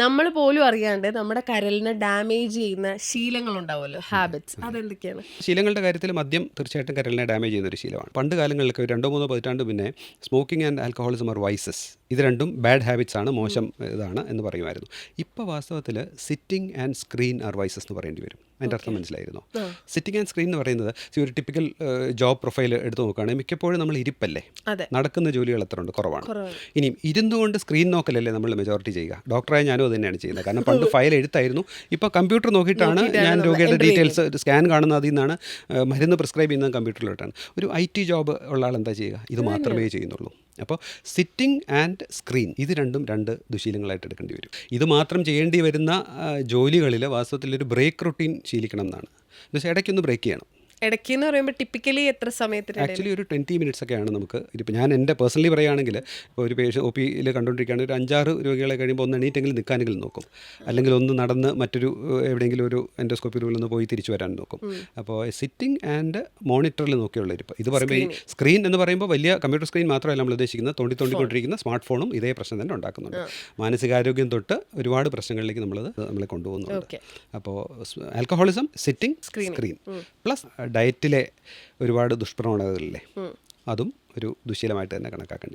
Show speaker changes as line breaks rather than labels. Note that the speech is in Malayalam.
നമ്മൾ പോലും അറിയാണ്ട് നമ്മുടെ കരളിനെ ഡാമേജ് ചെയ്യുന്ന ശീലങ്ങൾ ഉണ്ടാവുമല്ലോ, ഹാബിറ്റ്സ്, അതെന്തൊക്കെയാണ്?
ശീലങ്ങളുടെ കാര്യത്തിൽ മദ്യം തീർച്ചയായിട്ടും കരളിനെ ഡാമേജ് ചെയ്യുന്ന ഒരു ശീലമാണ്. പണ്ട് കാലങ്ങളിലൊക്കെ 2-3 പതിറ്റാണ്ട് പിന്നെ സ്മോക്കിംഗ് ആൻഡ് ആൽക്കഹോളിസം ആർ വൈസസ്, ഇത് രണ്ടും ബാഡ് ഹാബിറ്റ്സ് ആണ്, മോശം ഇതാണ് എന്ന് പറയുമായിരുന്നു. ഇപ്പോൾ വാസ്തവത്തിൽ സിറ്റിംഗ് ആൻഡ് സ്ക്രീൻ ആർ വൈസസ് എന്ന് പറയേണ്ടി വരും. അതിൻ്റെ അർത്ഥം മനസ്സിലായിരുന്നോ? സിറ്റിംഗ് ആൻഡ് സ്ക്രീൻ എന്ന് പറയുന്നത് ഒരു ടിപ്പിക്കൽ ജോബ് പ്രൊഫൈൽ എടുത്ത് നോക്കുകയാണെങ്കിൽ മിക്കപ്പോഴും നമ്മൾ ഇരിപ്പല്ലേ,
അതെ,
നടക്കുന്ന ജോലികൾ എത്ര ഉണ്ട്? കുറവാണ്.
കുറവാണ്.
ഇനിയും ഇരുന്നുകൊണ്ട് സ്ക്രീൻ നോക്കലല്ലേ നമ്മൾ മെജോറിറ്റി ചെയ്യുക. ഡോക്ടറായ ഞാനും അത് തന്നെയാണ് ചെയ്യുന്നത്. കാരണം പണ്ട് ഫയൽ എഴുത്തായിരുന്നു, ഇപ്പോൾ കമ്പ്യൂട്ടർ നോക്കിയിട്ടാണ് ഞാൻ രോഗിയുടെ ഡീറ്റെയിൽസ് സ്കാൻ കാണുന്നത്, അതിൽ നിന്നാണ് മരുന്ന് പ്രിസ്ക്രൈബ് ചെയ്യുന്നത് കമ്പ്യൂട്ടറിലോട്ടാണ്. ഒരു IT ജോബ് ഉള്ള ആൾ എന്താ ചെയ്യുക? ഇത് മാത്രമേ ചെയ്യുന്നുള്ളൂ. അപ്പോൾ സിറ്റിംഗ് ആൻഡ് സ്ക്രീൻ ഇത് രണ്ടും രണ്ട് ദുശീലങ്ങളായിട്ട് എടുക്കേണ്ടി വരും. ഇത് മാത്രം ചെയ്യേണ്ടി വരുന്ന ജോലികളിൽ വാസ്തവത്തിൽ ഒരു ബ്രേക്ക് റൊട്ടീൻ ശീലിക്കണം എന്നാണ്. എന്നുവെച്ചാൽ ഇടയ്ക്കൊന്ന് ബ്രേക്ക് ചെയ്യണം.
ഇടയ്ക്ക് എന്ന് പറയുമ്പോൾ ടിപ്പിക്കലി എത്ര സമയത്തിന്?
ആക്ച്വലി ഒരു 20 മിനിറ്റ്സ് ഒക്കെയാണ് നമുക്ക്. ഇപ്പോൾ ഞാൻ എൻ്റെ പേഴ്സണലി പറയുകയാണെങ്കിൽ, ഇപ്പോൾ ഒരു പേഷ്യൻ്റ് OPയിൽ കണ്ടുകൊണ്ടിരിക്കുകയാണെങ്കിൽ ഒരു 5-6 രോഗികളെ കഴിയുമ്പോൾ ഒന്ന് എണീറ്റെങ്കിലും നിൽക്കാനെങ്കിലും നോക്കും, അല്ലെങ്കിൽ ഒന്ന് നടന്ന് മറ്റൊരു എവിടെയെങ്കിലും ഒരു എൻഡോസ്കോപ്പി റൂമിൽ ഒന്ന് പോയി തിരിച്ചു വരാൻ നോക്കും. അപ്പോൾ സിറ്റിംഗ് ആൻഡ് മോണിറ്ററിൽ നോക്കിയുള്ള ഇരിപ്പ്. ഇത് പറയുമ്പോൾ ഈ സ്ക്രീൻ എന്ന് പറയുമ്പോൾ വലിയ കമ്പ്യൂട്ടർ സ്ക്രീൻ മാത്രമല്ല നമ്മൾ ഉദ്ദേശിക്കുന്നത്, തോണ്ടിക്കൊണ്ടിരിക്കുന്ന സ്മാർട്ട് ഫോണും ഇതേ പ്രശ്നം തന്നെ ഉണ്ടാക്കുന്നുണ്ട്. മാനസികാരോഗ്യം തൊട്ട് ഒരുപാട് പ്രശ്നങ്ങളിലേക്ക് നമ്മളെ കൊണ്ടുപോകുന്നുണ്ട്. അപ്പോൾ ആൽക്കഹോളിസം, സിറ്റിംഗ്, സ്ക്രീൻ പ്ലസ് ഡയറ്റിലെ ഒരുപാട് ദുഷ്പ്രവണതകളില്ലേ, അതും ഒരു ദുശീലമായിട്ട് തന്നെ കണക്കാക്കേണ്ടി